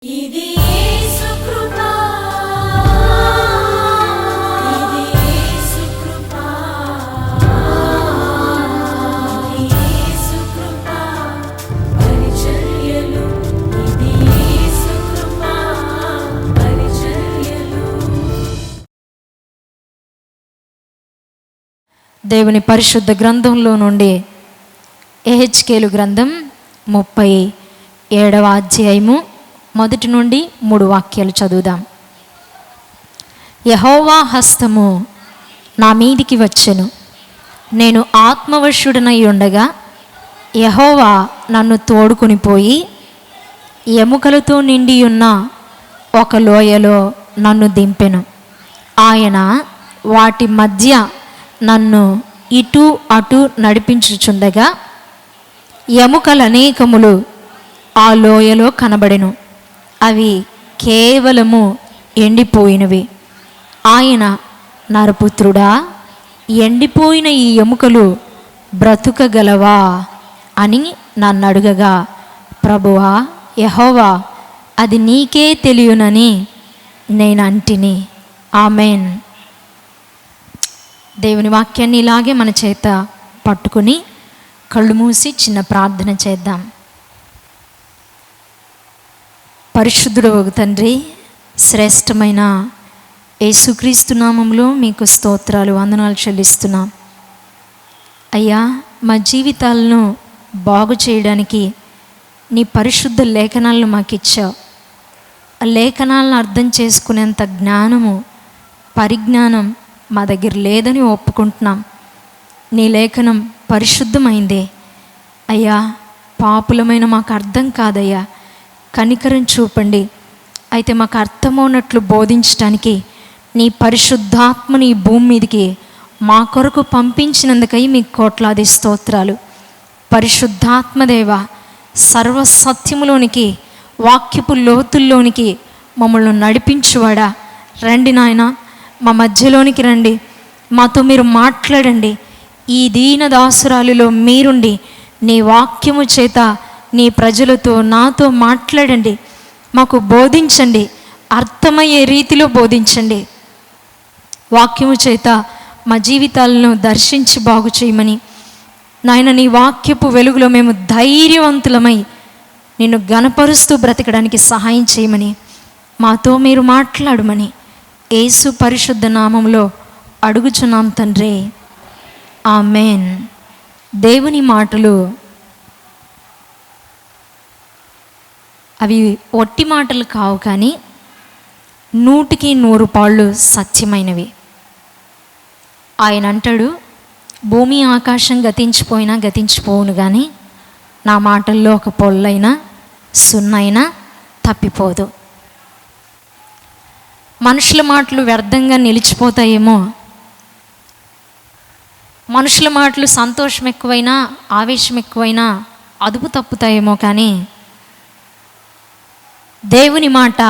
ఇది యేసు కృప, ఇది యేసు కృప, ఇది యేసు కృప పరిచర్యలు, ఇది యేసు కృప పరిచర్యలు. దేవుని పరిశుద్ధ గ్రంథంలో నుండి యెహెజ్కేలు గ్రంథం 37వ అధ్యాయము 1 నుండి 3 వాక్యాలు చదువుదాం. యెహోవా హస్తము నా మీదికి వచ్చెను, నేను ఆత్మవశుడనై ఉండగా యెహోవా నన్ను తోడుకొని పోయి ఎముకలతో నిండి ఉన్న ఒక లోయలో నన్ను దింపెను. ఆయన వాటి మధ్య నన్ను ఇటు అటు నడిపించుచుండగా ఎముకలనేకములు ఆ లోయలో కనబడెను. అవి కేవలము ఎండిపోయినవి. ఆయన, నరపుత్రుడా, ఎండిపోయిన ఈ ఎముకలు బ్రతుకగలవా అని నన్ను అడుగగా, ప్రభువా యెహోవా, అది నీకే తెలియనని నేను అంటిని. ఆమెన్. దేవుని వాక్యాన్ని ఇలాగే మన చేత పట్టుకుని కళ్ళు మూసి చిన్న ప్రార్థన చేద్దాం. పరిశుద్ధుడు తండ్రి, శ్రేష్టమైన యేసుక్రీస్తు నామములో మీకు స్తోత్రాలు, వందనాలు చెల్లిస్తున్నాం. అయ్యా, మా జీవితాలను బాగు చేయడానికి నీ పరిశుద్ధ లేఖనాలను మాకు ఇచ్చావు. ఆ లేఖనాలను అర్థం చేసుకునేంత జ్ఞానము, పరిజ్ఞానం మా దగ్గర లేదని ఒప్పుకుంటున్నాం. నీ లేఖనం పరిశుద్ధమైందే అయ్యా. పాపులమైన మాకు అర్థం కాదయ్యా, కనికరం చూపండి. అయితే మాకు అర్థమవునట్లు బోధించడానికి నీ పరిశుద్ధాత్మని ఈ భూమి మీదకి మా కొరకు పంపించినందుకై మీకు కోట్లాది స్తోత్రాలు. పరిశుద్ధాత్మదేవ, సర్వసత్యములోనికి, వాక్యపు లోతుల్లోనికి మమ్మల్ని నడిపించువాడా, రండి నాయన, మా మధ్యలోనికి రండి, మాతో మీరు మాట్లాడండి. ఈ దీన దాసురాలిలో మీరుండి నీ వాక్యము చేత నీ ప్రజలతో నాతో మాట్లాడండి, మాకు బోధించండి, అర్థమయ్యే రీతిలో బోధించండి. వాక్యము చేత మా జీవితాలను దర్శించి బాగు చేయమని నాయన, నీ వాక్యపు వెలుగులో మేము ధైర్యవంతులమై నిన్ను గణపరుస్తూ బ్రతకడానికి సహాయం చేయమని మాతో మీరు మాట్లాడమని యేసు పరిశుద్ధ నామంలో అడుగుచున్నాం తండ్రి, ఆమెన్. దేవుని మాటలు అవి ఒట్టి మాటలు కావు, కానీ 100కి 100 పాళ్ళు సత్యమైనవి. ఆయన అంటాడు, భూమి ఆకాశం గతించిపోయినా గతించిపోవును, కానీ నా మాటల్లో ఒక పొల్లైనా సున్నైనా తప్పిపోదు. మనుషుల మాటలు వ్యర్థంగా నిలిచిపోతాయేమో, మనుషుల మాటలు సంతోషం ఎక్కువైనా ఆవేశం ఎక్కువైనా అదుపు తప్పుతాయేమో, కానీ దేవుని మాట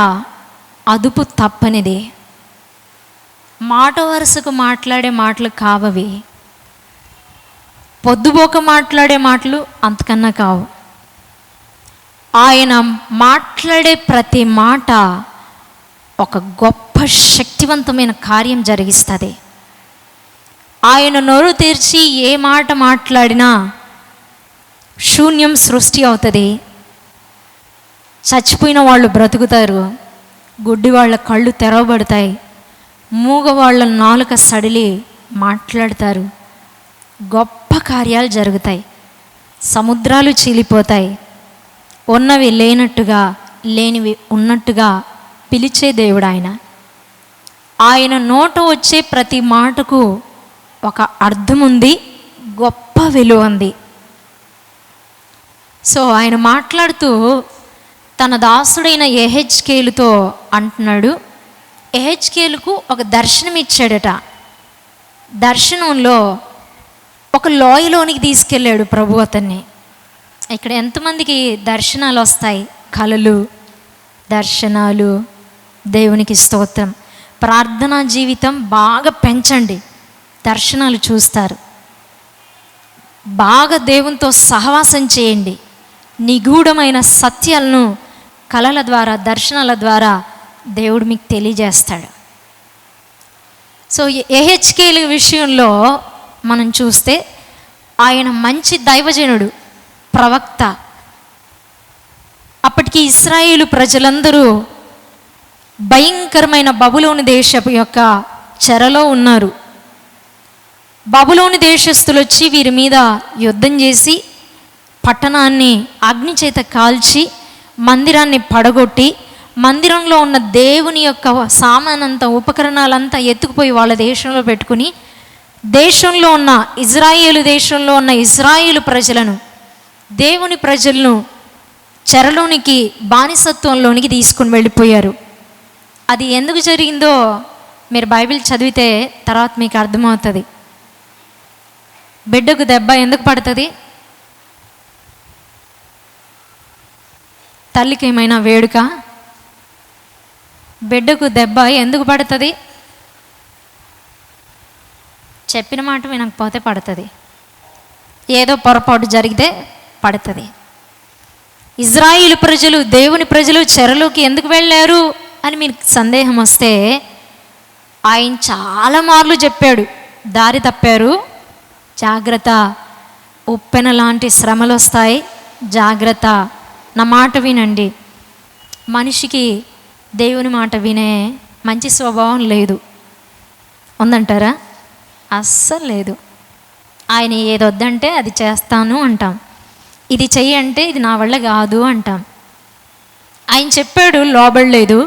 అదుపు తప్పనిది. మాట వరుసకు మాట్లాడే మాటలు కావవి, పొద్దుబోక మాట్లాడే మాటలు అంతకన్నా కావు. ఆయన మాట్లాడే ప్రతి మాట ఒక గొప్ప శక్తివంతమైన కార్యం జరిగిస్తుంది. ఆయన నోరు తెరిచి ఏ మాట మాట్లాడినా శూన్యం సృష్టి అవుతుంది. చచ్చిపోయిన వాళ్ళు బ్రతుకుతారు, గుడ్డి వాళ్ళ కళ్ళు తెరవబడతాయి, మూగవాళ్ళ నాలుక సడిలి మాట్లాడతారు, గొప్ప కార్యాలు జరుగుతాయి, సముద్రాలు చీలిపోతాయి, ఉన్నవి లేనట్టుగా లేనివి ఉన్నట్టుగా పిలిచే దేవుడు ఆయన. ఆయన నోట వచ్చే ప్రతి మాటకు ఒక అర్థం ఉంది, గొప్ప విలువ ఉంది. సో ఆయన మాట్లాడుతూ తన దాసుడైన యెహెజ్కేలుతో అంటున్నాడు. యెహెజ్కేలుకు ఒక దర్శనం ఇచ్చాడట. దర్శనంలో ఒక లోయలోనికి తీసుకెళ్ళాడు ప్రభు అతన్ని. ఇక్కడ ఎంతమందికి దర్శనాలు వస్తాయి? కలలు, దర్శనాలు. దేవునికి స్తోత్రం. ప్రార్థనా జీవితం బాగా పెంచండి, దర్శనాలు చూస్తారు. బాగా దేవునితో సహవాసం చేయండి, నిగూఢమైన సత్యాలను కళల ద్వారా, దర్శనాల ద్వారా దేవుడు మీకు తెలియజేస్తాడు. సో యెహెజ్కేలు విషయంలో మనం చూస్తే ఆయన మంచి దైవజనుడు, ప్రవక్త. అప్పటికి ఇశ్రాయేలు ప్రజలందరూ భయంకరమైన బబులోను దేశపు యొక్క చెరలో ఉన్నారు. బబులోను దేశస్తులు వచ్చి వీరి మీద యుద్ధం చేసి పట్టణాన్ని అగ్ని చేత కాల్చి మందిరాన్ని పడగొట్టి మందిరంలో ఉన్న దేవుని యొక్క సామానంతా, ఉపకరణాలంతా ఎత్తుకుపోయి వాళ్ళ దేశంలో పెట్టుకుని దేశంలో ఉన్న దేశంలో ఉన్న ఇజ్రాయేలు ప్రజలను, దేవుని ప్రజలను చెరలోనికి, బానిసత్వంలోనికి తీసుకుని వెళ్ళిపోయారు. అది ఎందుకు జరిగిందో మీరు బైబిల్ చదివితే తర్వాత మీకు అర్థమవుతుంది. బిడ్డకు దెబ్బ ఎందుకు పడుతుంది? తల్లికి ఏమైనా వేడుక? బిడ్డకు దెబ్బ ఎందుకు పడుతుంది? చెప్పిన మాట వినకపోతే పడుతుంది, ఏదో పొరపాటు జరిగితే పడుతుంది. ఇజ్రాయిలు ప్రజలు, దేవుని ప్రజలు చెరలోకి ఎందుకు వెళ్ళారు అని మీకు సందేహం వస్తే ఆయన చాలా మార్లు చెప్పాడు, దారి తప్పారు, జాగ్రత్త, ఉప్పెన లాంటి శ్రమలు వస్తాయి, జాగ్రత్త, నా మాట వినండి. మనిషికి దేవుని మాట వినే మంచి స్వభావం లేదు, ఉందంటారా? అస్సలు లేదు. ఆయన ఏదొద్దంటే అది చేస్తాను అంటాం, ఇది చెయ్యి అంటే ఇది నా వల్ల కాదు అంటాం. ఆయన చెప్పాడు, లోబడలేదు.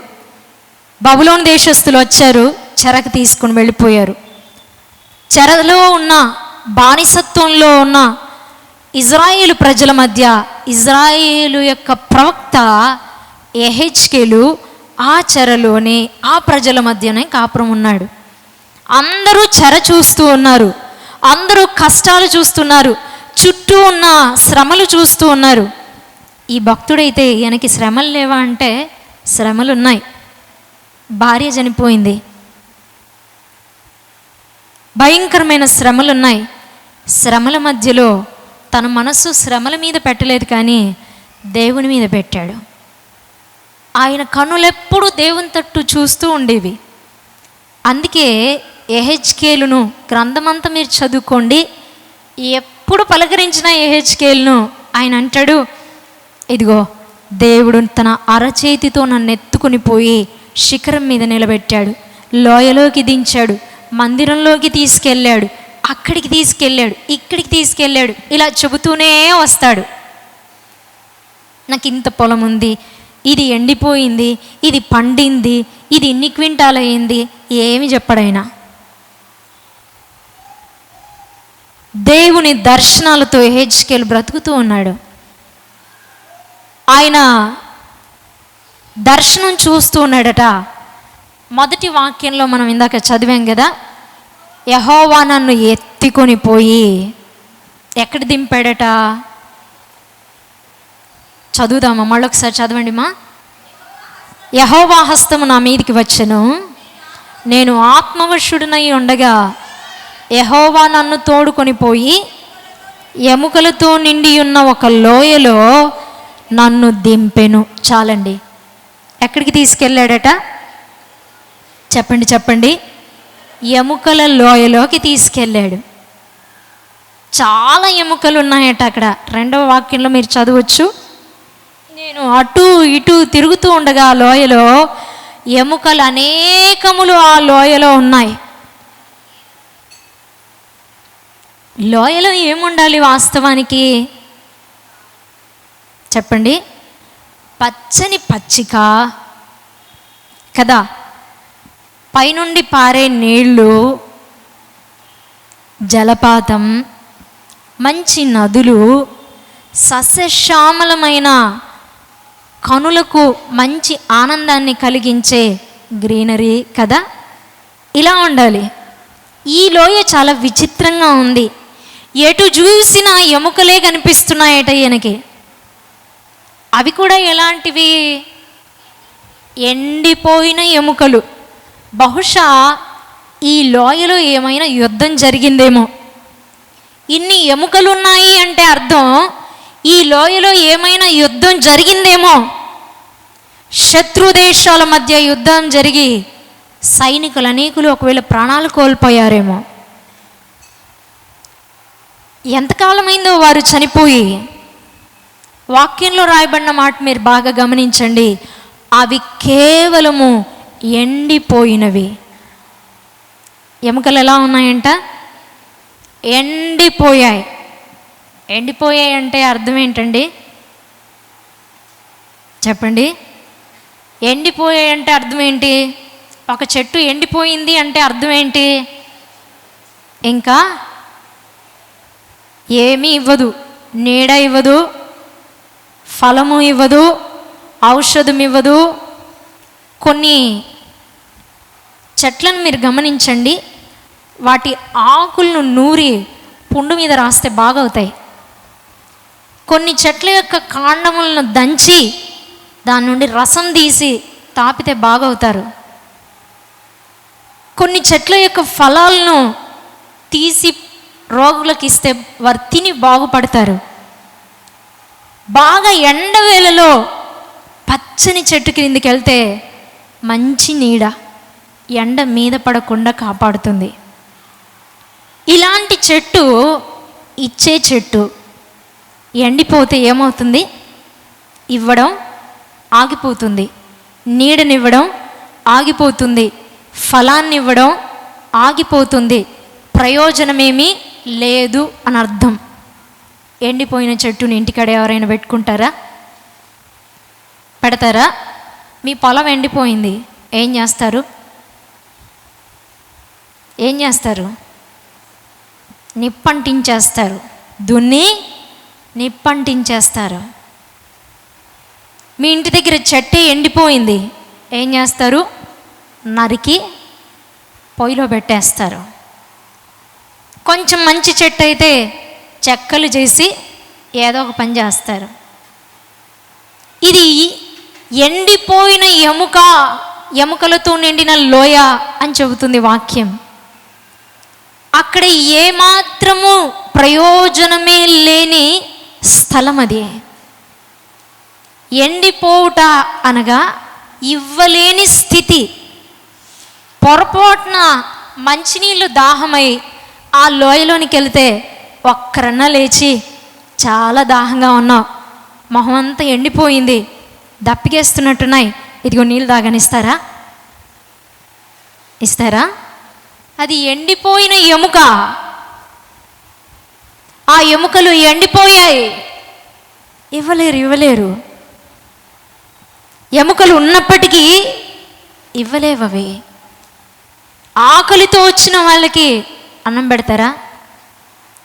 బబులోను దేశస్తులు వచ్చారు, చెరకు తీసుకుని వెళ్ళిపోయారు. చెరలో ఉన్న, బానిసత్వంలో ఉన్న ఇజ్రాయేలు ప్రజల మధ్య ఇజ్రాయేలు యొక్క ప్రవక్త యెహెజ్కేలు ఆ చెరలోనే, ఆ ప్రజల మధ్యనే కాపురం ఉన్నాడు. అందరూ చెర చూస్తూ ఉన్నారు, అందరూ కష్టాలు చూస్తున్నారు, చుట్టూ ఉన్న శ్రమలు చూస్తూ ఉన్నారు. ఈ భక్తుడైతే ఈయనకి శ్రమలు లేవా అంటే శ్రమలు ఉన్నాయి. భార్య చనిపోయింది, భయంకరమైన శ్రమలు ఉన్నాయి. శ్రమల మధ్యలో తన మనస్సు శ్రమల మీద పెట్టలేదు, కానీ దేవుని మీద పెట్టాడు. ఆయన కన్నులెప్పుడు దేవుని తట్టు చూస్తూ ఉండేవి. అందుకే యెహెజ్కేలును గ్రంథమంతా మీరు చదువుకోండి, ఎప్పుడు పలకరించిన యెహెజ్కేలును ఆయన అంటాడు, ఇదిగో దేవుడు తన అరచేతితో నన్ను ఎత్తుకుని పోయి శిఖరం మీద నిలబెట్టాడు, లోయలోకి దించాడు, మందిరంలోకి తీసుకెళ్ళాడు, అక్కడికి తీసుకెళ్ళాడు, ఇక్కడికి తీసుకెళ్ళాడు, ఇలా చెబుతూనే వస్తాడు. నాకు ఇంత పొలం ఉంది, ఇది ఎండిపోయింది, ఇది పండింది, ఇది ఇన్ని క్వింటాలు అయింది, ఏమి చెప్పడైనా. దేవుని దర్శనాలతో యెహెజ్కేలు బ్రతుకుతూ ఉన్నాడు. ఆయన దర్శనం చూస్తూ ఉన్నాడట. మొదటి వాక్యంలో మనం ఇందాక చదివాం కదా, యెహోవా నన్ను ఎత్తుకొని పోయి ఎక్కడ దింపాడట? చదువుదామా? మళ్ళొకసారి చదవండి మా. యెహోవా హస్తము నా మీదికి వచ్చెను, నేను ఆత్మవశుడినై ఉండగా యెహోవా నన్ను తోడుకొని పోయి ఎముకలతో నిండి ఉన్న ఒక లోయలో నన్ను దింపెను. చాలండి. ఎక్కడికి తీసుకెళ్ళాడట? చెప్పండి చెప్పండి. ఎముకల లోయలోకి తీసుకెళ్ళాడు. చాలా ఎముకలు ఉన్నాయట అక్కడ. 2వ వాక్యంలో మీరు చదవచ్చు, నేను అటు ఇటు తిరుగుతూ ఉండగా ఆ లోయలో ఎముకలు అనేకములు ఆ లోయలో ఉన్నాయి. లోయలో ఏముండాలి వాస్తవానికి? చెప్పండి. పచ్చని పచ్చిక కదా, పైనుండి పారే నీళ్ళు, జలపాతం, మంచి నదులు, సస్యశ్యామలమైన కనులకు మంచి ఆనందాన్ని కలిగించే గ్రీనరీ కదా, ఇలా ఉండాలి. ఈ లోయ చాలా విచిత్రంగా ఉంది. ఎటు చూసినా ఎముకలే కనిపిస్తున్నాయట ఈయనకి. అవి కూడా ఎలాంటివి? ఎండిపోయిన ఎముకలు. బహుశా ఈ లోయలో ఏమైనా యుద్ధం జరిగిందేమో. ఇన్ని ఎముకలు ఉన్నాయి అంటే అర్థం ఈ లోయలో ఏమైనా యుద్ధం జరిగిందేమో. శత్రు దేశాల మధ్య యుద్ధం జరిగి సైనికులు అనేకులు ఒకవేళ ప్రాణాలు కోల్పోయారేమో. ఎంతకాలమైందో వారు చనిపోయి. వాక్యంలో రాయబడిన మాట మీరు బాగా గమనించండి. అవి కేవలము ఎండిపోయినవి. ఎముకలు ఎలా ఉన్నాయంట? ఎండిపోయాయి. ఎండిపోయాయి అంటే అర్థం ఏంటండి? చెప్పండి. ఎండిపోయాయి అంటే అర్థం ఏంటి? ఒక చెట్టు ఎండిపోయింది అంటే అర్థం ఏంటి? ఇంకా ఏమీ ఇవ్వదు. నీడ ఇవ్వదు, ఫలము ఇవ్వదు, ఔషధం ఇవ్వదు. కొన్ని చెట్లను మీరు గమనించండి, వాటి ఆకులను నూరి పుండు మీద రాస్తే బాగవుతాయి. కొన్ని చెట్ల యొక్క కాండములను దంచి దాని నుండి రసం తీసి తాపితే బాగవుతారు. కొన్ని చెట్ల యొక్క ఫలాలను తీసి రోగులకు ఇస్తే వారు తిని బాగుపడతారు. బాగా ఎండవేళలో పచ్చని చెట్టు క్రిందికి వెళ్తే మంచి నీడ, ఎండ మీద పడకుండా కాపాడుతుంది. ఇలాంటి చెట్టు ఇచ్చే చెట్టు ఎండిపోతే ఏమవుతుంది? ఇవ్వడం ఆగిపోతుంది, నీడనివ్వడం ఆగిపోతుంది, ఫలాన్ని ఇవ్వడం ఆగిపోతుంది, ప్రయోజనమేమీ లేదు అని అర్థం. ఎండిపోయిన చెట్టుని ఇంటికాడ ఎవరైనా పెట్టుకుంటారా? పెడతారా? మీ పొలం ఎండిపోయింది, ఏం చేస్తారు? ఏం చేస్తారు? నిప్పంటించేస్తారు. దున్ని నిప్పంటించేస్తారు. మీ ఇంటి దగ్గర చెట్టే ఎండిపోయింది, ఏం చేస్తారు? నరికి పొయ్యిలో పెట్టేస్తారు. కొంచెం మంచి చెట్టు అయితే చెక్కలు చేసి ఏదో ఒక పని చేస్తారు. ఇది ఎండిపోయిన ఎముక, ఎముకలతో నిండిన లోయ అని చెబుతుంది వాక్యం. అక్కడ ఏమాత్రము ప్రయోజనమే లేని స్థలం అది. ఎండిపోవుట అనగా ఇవ్వలేని స్థితి. పొరపాటున మంచినీళ్ళు దాహమై ఆ లోయలోనికి వెళితే ఒక్కరన్నా లేచి చాలా దాహంగా ఉన్నావు, మొహం అంతా ఎండిపోయింది, దప్పికేస్తున్నట్టున్నాయి, ఇదిగో నీళ్ళు తాగనిస్తారా? ఇస్తారా? అది ఎండిపోయిన ఎముక. ఆ ఎముకలు ఎండిపోయాయి, ఇవ్వలేరు. ఎముకలు ఉన్నప్పటికీ ఇవ్వలేవవి. ఆకలితో వచ్చిన వాళ్ళకి అన్నం పెడతారా?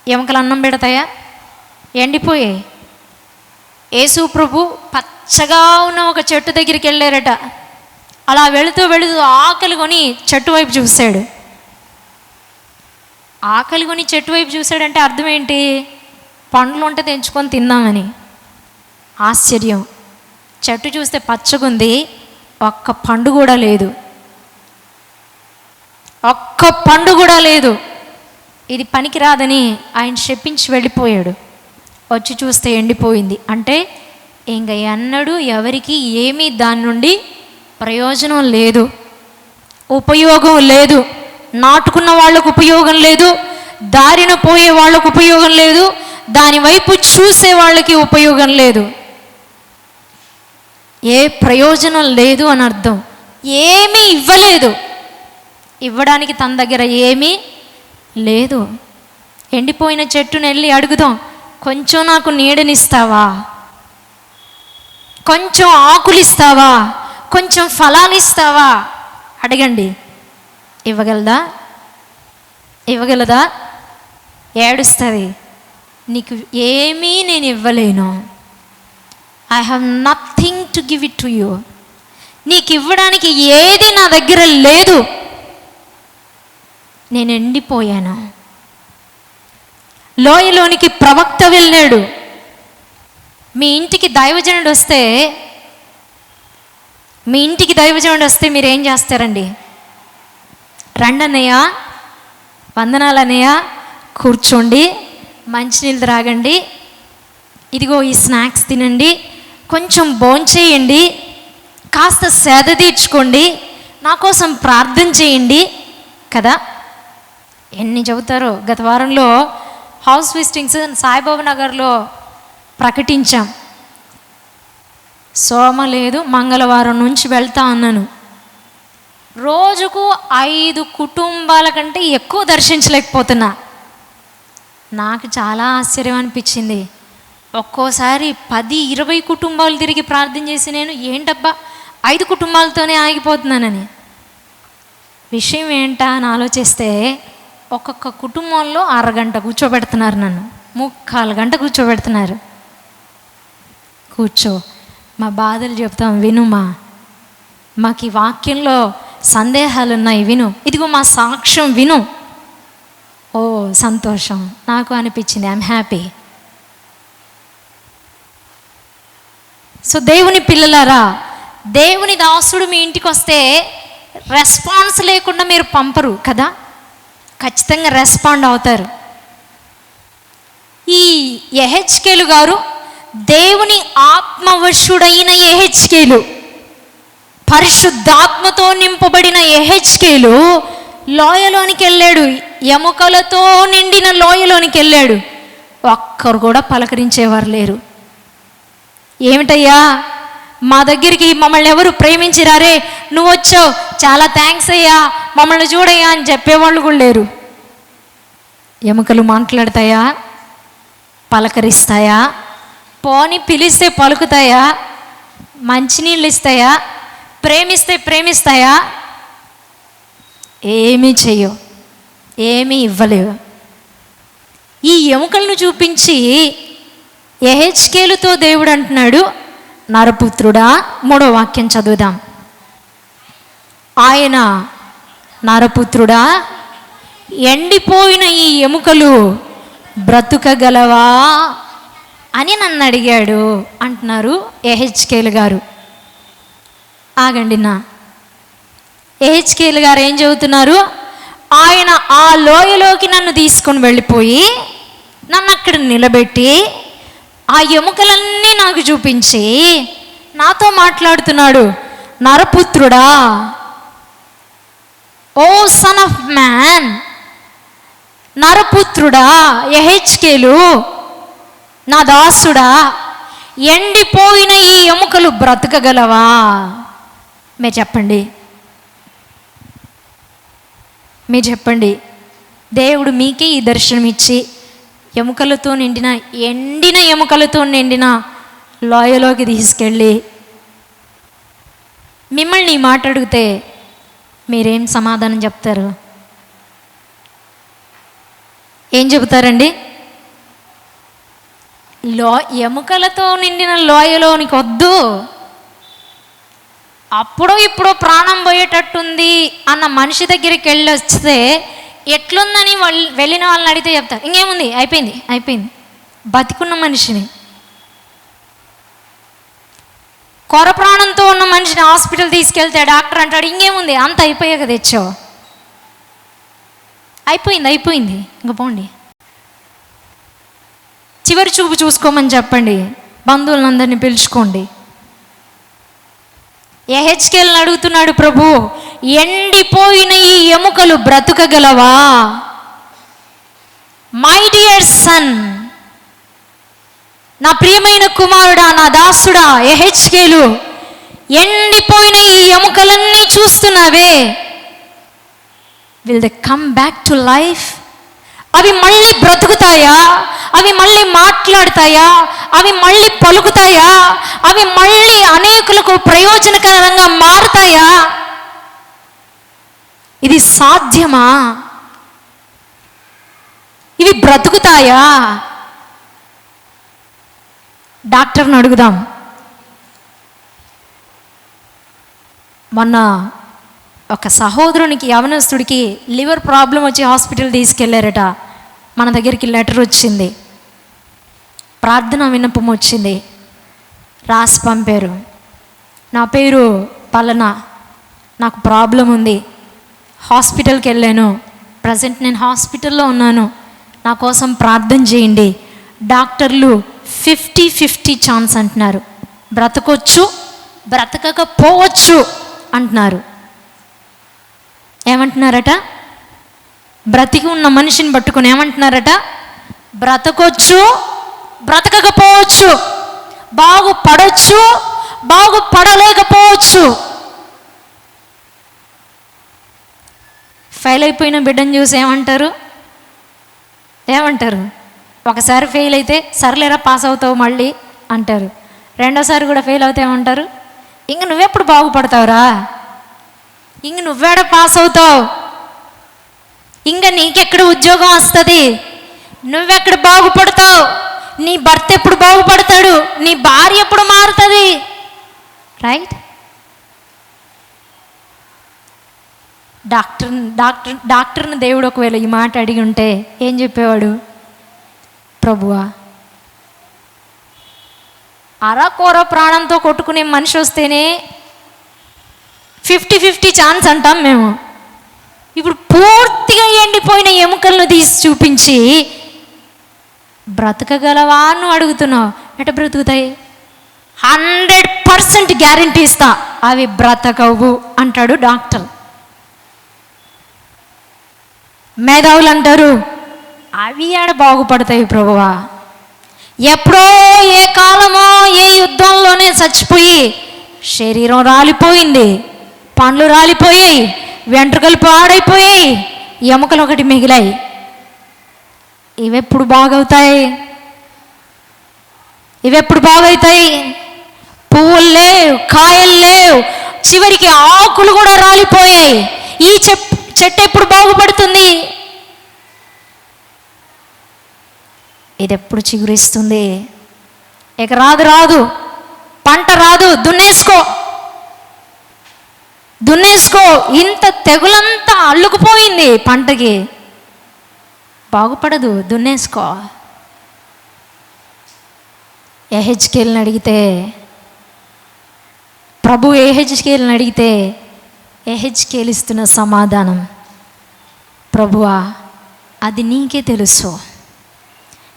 ఎముకలు అన్నం పెడతాయా? ఎండిపోయాయి. యేసు ప్రభు పచ్చగా ఉన్న ఒక చెట్టు దగ్గరికి వెళ్ళారట. అలా వెళుతూ ఆకలి కొని చెట్టు వైపు చూశాడు. ఆకలి కొని చెట్టు వైపు చూశాడంటే అర్థం ఏంటి? పండ్లు ఉంటే తెంచుకొని తిందామని. ఆశ్చర్యం, చెట్టు చూస్తే పచ్చగుంది, ఒక్క పండు కూడా లేదు. ఒక్క పండు కూడా లేదు. ఇది పనికిరాదని ఆయన శపించి వెళ్ళిపోయాడు. వచ్చి చూస్తే ఎండిపోయింది. అంటే ఇంక ఎన్నడూ ఎవరికి ఏమీ దాని నుండి ప్రయోజనం లేదు, ఉపయోగం లేదు. నాటుకున్న వాళ్ళకు ఉపయోగం లేదు, దారిన పోయే వాళ్ళకు ఉపయోగం లేదు, దాని వైపు చూసే వాళ్ళకి ఉపయోగం లేదు. ఏ ప్రయోజనం లేదు అని అర్థం. ఏమీ ఇవ్వలేదు, ఇవ్వడానికి తన దగ్గర ఏమీ లేదు. ఎండిపోయిన చెట్టుని వెళ్ళి అడుగుదాం, కొంచెం నాకు నీడనిస్తావా, కొంచెం ఆకులు ఇస్తావా, కొంచెం ఫలాలు ఇస్తావా అడగండి. ఇవ్వగలదా? ఏడుస్తుంది, నీకు ఏమీ నేను ఇవ్వలేను, I have nothing to give it to you. నీకు ఇవ్వడానికి ఏది నా దగ్గర లేదు, నేను ఎండిపోయాను. లోయలోనికి ప్రవక్త వెళ్ళాడు. మీ ఇంటికి దైవజనుడు వస్తే మీరు ఏం చేస్తారండి? రండి అన్నయ్య, వందనాలు అన్నయ్య, కూర్చోండి, మంచినీళ్ళు త్రాగండి, ఇదిగో ఈ స్నాక్స్ తినండి, కొంచెం భోంచేయండి, కాస్త సేద తీర్చుకోండి, నా కోసం ప్రార్థన చేయండి కదా. ఎన్ని చెబుతారో. గత వారంలో హౌస్ విజిటింగ్స్ సాయిబాబా నగర్లో ప్రకటించాం. సోమ లేదు, మంగళవారం నుంచి వెళ్తా అన్నాను. రోజుకు 5 కుటుంబాల కంటే ఎక్కువ దర్శించలేకపోతున్నా. నాకు చాలా ఆశ్చర్యం అనిపించింది. ఒక్కోసారి 10-20 కుటుంబాలు తిరిగి ప్రార్థన చేసి నేను ఏంటబ్బా 5 కుటుంబాలతోనే ఆగిపోతున్నానని. విషయం ఏంటా అని ఆలోచిస్తే ఒక్కొక్క కుటుంబంలో అరగంట కూర్చోబెడుతున్నారు, నన్ను 3/4 గంట కూర్చోబెడుతున్నారు. కూర్చో, మా బాధలు చెప్తాం వినుమా, మాకు ఈ వాక్యంలో సందేహాలు ఉన్నాయి విను, ఇదిగో మా సాక్ష్యం విను. ఓ సంతోషం నాకు అనిపించింది, ఐఎమ్ హ్యాపీ. సో దేవుని పిల్లలారా, దేవుని దాసుడు మీ ఇంటికి వస్తే రెస్పాన్స్ లేకుండా మీరు పంపరు కదా, ఖచ్చితంగా రెస్పాండ్ అవుతారు. ఈ యెహెజ్కేలు గారు దేవుని ఆత్మవశుడైన యెహెజ్కేలు, పరిశుద్ధాత్మతో నింపబడిన యెహెజ్కేలు లోయలోనికి వెళ్ళాడు, ఎముకలతో నిండిన లోయలోనికి వెళ్ళాడు. ఒక్కరు కూడా పలకరించేవారు లేరు. ఏమిటయ్యా మా దగ్గరికి మమ్మల్ని ఎవరు ప్రేమించిరారే, నువ్వు వచ్చావు చాలా థ్యాంక్స్ అయ్యా, మమ్మల్ని చూడయ్యా అని చెప్పేవాళ్ళు కూడా లేరు. ఎముకలు మాట్లాడతాయా, పలకరిస్తాయా, పోని పిలిస్తే పలుకుతాయా, మంచినీళ్ళు ఇస్తాయా, ప్రేమిస్తే ప్రేమిస్తాయా? ఏమీ చెయ్యవు, ఏమీ ఇవ్వలేవు. ఈ ఎముకలను చూపించి యెహెజ్కేలుతో దేవుడు అంటున్నాడు, నరపుత్రుడా, 3వ వాక్యం చదువుదాం. ఆయన నరపుత్రుడా, ఎండిపోయిన ఈ ఎముకలు బ్రతుకగలవా అని నన్ను అడిగాడు అంటున్నారు యెహెజ్కేలు గారు. ఆగండి, యెహెజ్కేలు గారు ఏం చెబుతున్నారు? ఆయన ఆ లోయలోకి నన్ను తీసుకొని వెళ్ళిపోయి నన్ను అక్కడ నిలబెట్టి ఆ ఎముకలన్నీ నాకు చూపించి నాతో మాట్లాడుతున్నాడు, నరపుత్రుడా, ఓ సన్ ఆఫ్ మ్యాన్, నరపుత్రుడా, యెహెజ్కేలు నా దాసుడా, ఎండిపోయిన ఈ ఎముకలు బ్రతకగలవా? మీరు చెప్పండి, మీరు చెప్పండి. దేవుడు మీకే ఈ దర్శనం ఇచ్చి ఎముకలతో నిండిన, ఎండిన ఎముకలతో నిండిన లోయలోకి తీసుకెళ్ళి మిమ్మల్ని ఈ మాట అడిగితే మీరేం సమాధానం చెప్తారు? ఏం చెబుతారండి? ఎముకలతో నిండిన లోయలోనికి వద్దు, అప్పుడో ఇప్పుడో ప్రాణం పోయేటట్టుంది అన్న మనిషి దగ్గరికి వెళ్ళి వస్తే ఎట్లుందని వెళ్ళిన వాళ్ళని అడిగితే చెప్తారు, ఇంకేముంది, అయిపోయింది అయిపోయింది. బతికున్న మనిషిని, కొర ప్రాణంతో ఉన్న మనిషిని హాస్పిటల్ తీసుకెళ్తే డాక్టర్ అంటాడు, ఇంకేముంది, అంత అయిపోయాక తెచ్చావు, అయిపోయింది అయిపోయింది, ఇంక పోండి, చివరి చూపు చూసుకోమని చెప్పండి, బంధువులందరినీ పిలుచుకోండి. యెహెజ్కేలుని అడుగుతున్నాడు ప్రభు, ఎండిపోయిన ఈ ఎముకలు బ్రతుకగలవా? మై డియర్ సన్, నా ప్రియమైన కుమారుడా, నా దాసుడా యెహెజ్కేలు, ఎండిపోయిన ఈ ఎముకలన్నీ చూస్తున్నావే, will they come back to life? అవి మళ్ళీ బ్రతుకుతాయా? అవి మళ్ళీ మాట్లాడతాయా? అవి మళ్ళీ పలుకుతాయా? అవి మళ్ళీ అనేకులకు ప్రయోజనకరంగా మారుతాయా? ఇది సాధ్యమా? ఇవి బ్రతుకుతాయా? డాక్టర్ని అడుగుదాం. మొన్న ఒక సహోదరునికి, యవనస్తుడికి లివర్ ప్రాబ్లం వచ్చి హాస్పిటల్ తీసుకెళ్లారట. మన దగ్గరికి లెటర్ వచ్చింది, ప్రార్థన విన్నపం వచ్చింది, రాసి పంపారు. నా పేరు పలనా, నాకు ప్రాబ్లం ఉంది, హాస్పిటల్కి వెళ్ళాను, ప్రజెంట్ నేను హాస్పిటల్లో ఉన్నాను, నా కోసం ప్రార్థన చేయండి. డాక్టర్లు 50-50 ఛాన్స్ అంటున్నారు, బ్రతకొచ్చు బ్రతకకపోవచ్చు అంటున్నారు. ఏమంటున్నారట? బ్రతికి ఉన్న మనిషిని పట్టుకుని ఏమంటున్నారట? బ్రతకొచ్చు, బ్రతకకపోవచ్చు, బాగుపడవచ్చు, బాగుపడలేకపోవచ్చు. ఫెయిల్ అయిపోయిన బిడ్డను చూసి ఏమంటారు? ఒకసారి ఫెయిల్ అయితే సర్లేరా పాస్ అవుతావు మళ్ళీ అంటారు. రెండోసారి కూడా ఫెయిల్ అవుతే ఏమంటారు? ఇంక నువ్వెప్పుడు బాగుపడతావురా, ఇంక నువ్వేడ పాస్ అవుతావు, ఇంకా నీకెక్కడ ఉద్యోగం వస్తుంది, నువ్వెక్కడ బాగుపడతావు, నీ భర్త ఎప్పుడు బాగుపడతాడు, నీ భార్య ఎప్పుడు మారుతుంది. రైట్? డాక్టర్ని దేవుడు ఒకవేళ ఈ మాట అడిగి ఉంటే ఏం చెప్పేవాడు? ప్రభువా, అరకొర ప్రాణంతో కొట్టుకునే మనిషి వస్తేనే 50-50 ఛాన్స్ అంటాం మేము. ఇప్పుడు పూర్తిగా ఎండిపోయిన ఎముకలను తీసి చూపించి బ్రతకగలవా అని అడుగుతున్నావు. ఎట బ్రతుకుతాయి? 100% గ్యారంటీ ఇస్తా, అవి బ్రతకవు అంటాడు డాక్టర్. మేధావులు అంటారు అవి ఆడ బాగుపడతాయి ప్రభువా, ఎప్పుడో ఏ కాలమో ఏ యుద్ధంలోనే చచ్చిపోయి శరీరం రాలిపోయింది, పండ్లు రాలిపోయాయి, వెంట్రుకలు పాడైపోయాయి, ఎముకలు ఒకటి మిగిలాయి. ఇవెప్పుడు బాగవుతాయి? పువ్వులు లేవు, కాయలు లేవు, చివరికి ఆకులు కూడా రాలిపోయాయి. ఈ చెట్టు ఎప్పుడు బాగుపడుతుంది? ఇది ఎప్పుడు చిగురిస్తుంది? ఇక రాదు, పంట రాదు, దున్నేసుకో. ఇంత తెగులంతా అల్లుకుపోయింది పంటకి, బాగుపడదు, దున్నేసుకో. ఎహెజ్కేలుని అడిగితే, ప్రభు ఎహెజ్కేలుని అడిగితే ఎహెజ్కేలు ఇస్తున్న సమాధానం, ప్రభువా అది నీకే తెలుసు,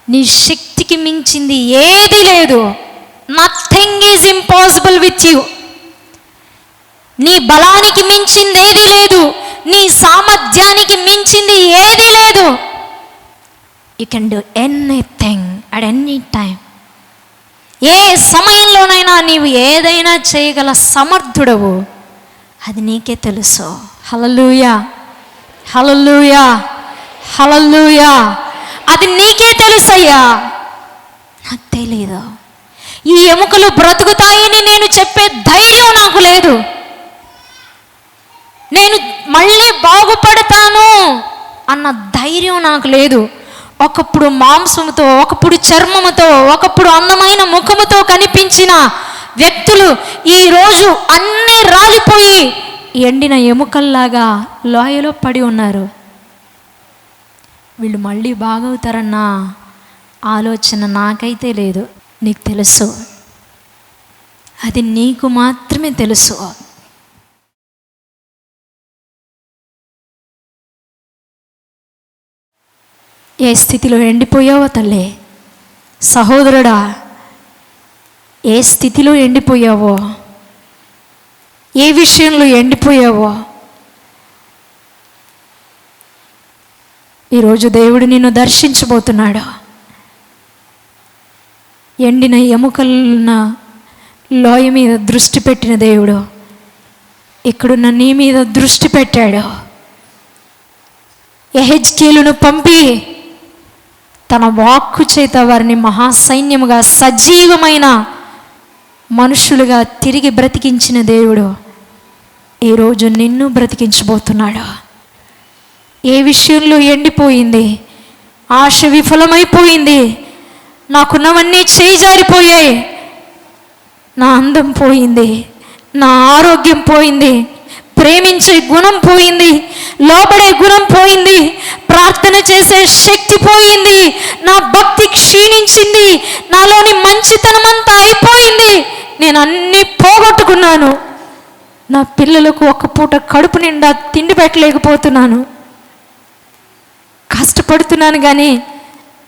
నీ శక్తికి మించింది ఏది లేదు. Nothing is impossible with you. నీ బలానికి మించింది ఏది లేదు, నీ సామర్థ్యానికి మించింది ఏది లేదు. You can do anything at any time. ఏ సమయంలోనైనా నీవు ఏదైనా చేయగల సమర్థుడవు, అది నీకే తెలుసు. హల్లెలూయా, హల్లెలూయా, హల్లెలూయా. అది నీకే తెలుసయ్యా, నాకు తెలీదు. ఈ ఎముకలు బ్రతుకుతాయని నేను చెప్పే ధైర్యం నాకు లేదు. నేను మళ్ళీ బాగుపడతాను అన్న ధైర్యం నాకు లేదు. ఒకప్పుడు మాంసముతో, ఒకప్పుడు చర్మముతో, ఒకప్పుడు అందమైన ముఖముతో కనిపించిన వ్యక్తులు ఈరోజు అన్నీ రాలిపోయి ఎండిన ఎముకల్లాగా లోయలో పడి ఉన్నారు. వీళ్ళు మళ్ళీ బాగవుతారన్న ఆలోచన నాకైతే లేదు. నీకు తెలుసు, అది నీకు మాత్రమే తెలుసు. ఏ స్థితిలో ఎండిపోయావో తల్లి, సహోదరుడా, ఏ స్థితిలో ఎండిపోయావో, ఏ విషయంలో ఎండిపోయావో, ఈరోజు దేవుడు నిన్ను దర్శించబోతున్నాడు. ఎండిన ఎముకలున్న లోయ మీద దృష్టి పెట్టిన దేవుడు ఇక్కడున్న నీ మీద దృష్టి పెట్టాడు. ఎహెజ్కేలును పంపి తన వాక్కు చేత వారిని మహాసైన్యముగా, సజీవమైన మనుషులుగా తిరిగి బ్రతికించిన దేవుడు ఈరోజు నిన్ను బ్రతికించబోతున్నాడు. ఏ విషయంలో ఎండిపోయింది, ఆశ విఫలమైపోయింది, నాకున్నవన్నీ చేజారిపోయాయి, నా అందం పోయింది, నా ఆరోగ్యం పోయింది, ప్రేమించే గుణం పోయింది, లోబడే గుణం పోయింది, ప్రార్థన చేసే శక్తి పోయింది, నా భక్తి క్షీణించింది, నాలోని మంచితనం అంతా అయిపోయింది, నేను అన్నీ పోగొట్టుకున్నాను, నా పిల్లలకు ఒక పూట కడుపు నిండా తిండి పెట్టలేకపోతున్నాను, కష్టపడుతున్నాను కానీ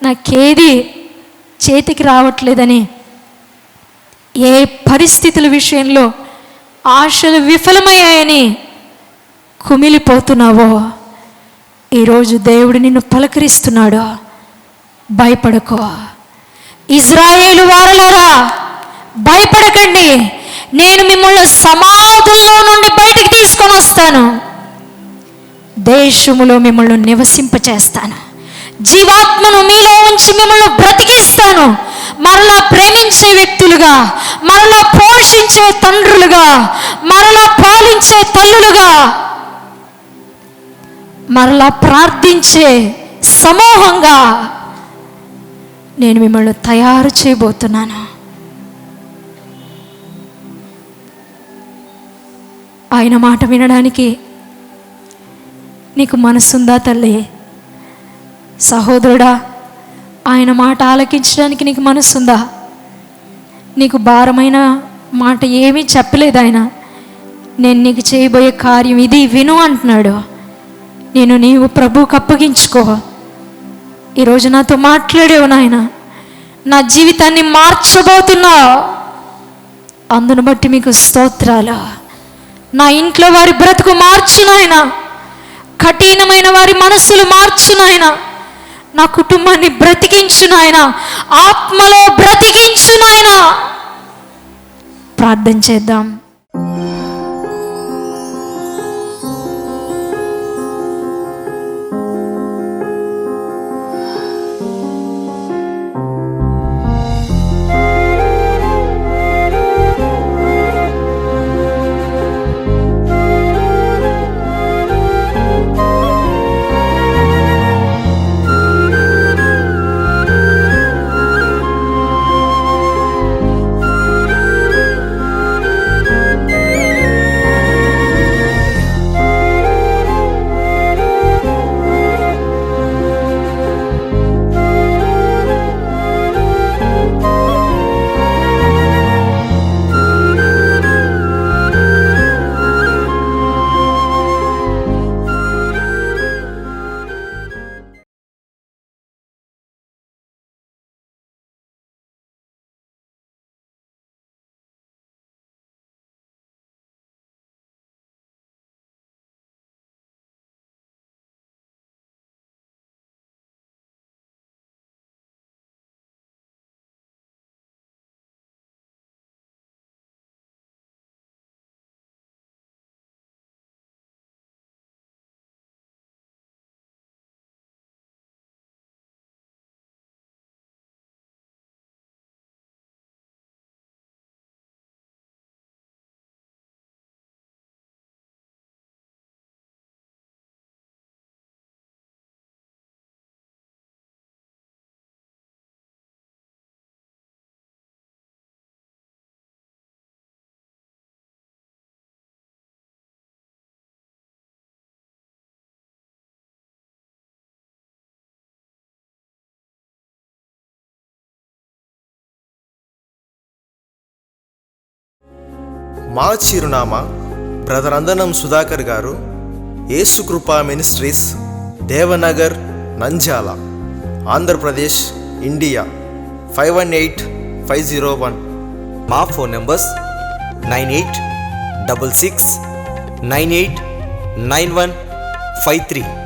నాకేది చేతికి రావట్లేదని ఏ పరిస్థితుల విషయంలో ఆశలు విఫలమయ్యాయని కుమిలిపోతున్నావో, ఈరోజు దేవుడు నిన్ను పలకరిస్తున్నాడు. భయపడకో. ఇజ్రాయేలు వారలారా, భయపడకండి. నేను మిమ్మల్ని సమాధుల్లో నుండి బయటికి తీసుకొని వస్తాను. దేశములో మిమ్మల్ని నివసింపచేస్తాను. జీవాత్మను మీలో ఉంచి మిమ్మల్ని బ్రతికిస్తాను. మరలా ప్రేమించే వ్యక్తులుగా, మరలా పోషించే తండ్రులుగా, మరలా పాలించే తల్లులుగా, మరలా ప్రార్థించే సమూహంగా నేను మిమ్మల్ని తయారు చేయబోతున్నాను. ఆయన మాట వినడానికి నీకు మనసుందా తల్లి? సహోదరుడా, ఆయన మాట ఆలకించడానికి నీకు మనసుందా? నీకు భారమైన మాట ఏమీ చెప్పలేదు ఆయన. నేను నీకు చేయబోయే కార్యం ఇది, విను అంటున్నాడు. నీవు ప్రభువుకు అప్పగించుకో. ఈరోజు నాతో మాట్లాడేవు నాయన, నా జీవితాన్ని మార్చబోతున్నావు. అందును బట్టి మీకు స్తోత్రాలు. నా ఇంట్లో వారి బ్రతుకు మార్చు నాయన, కఠినమైన వారి మనస్సులు మార్చు నాయన, నా కుటుంబాన్ని బ్రతికించు నాయన, ఆత్మలో బ్రతికించు నాయన. ప్రార్థన చేద్దాం. మా చిరునామా బ్రదర్ అందనం సుధాకర్ గారు, యేసుకృపా మినిస్ట్రీస్, దేవనగర్, నంద్యాల, ఆంధ్రప్రదేశ్, ఇండియా 518501. మా ఫోన్ నెంబర్స్ 9866989153.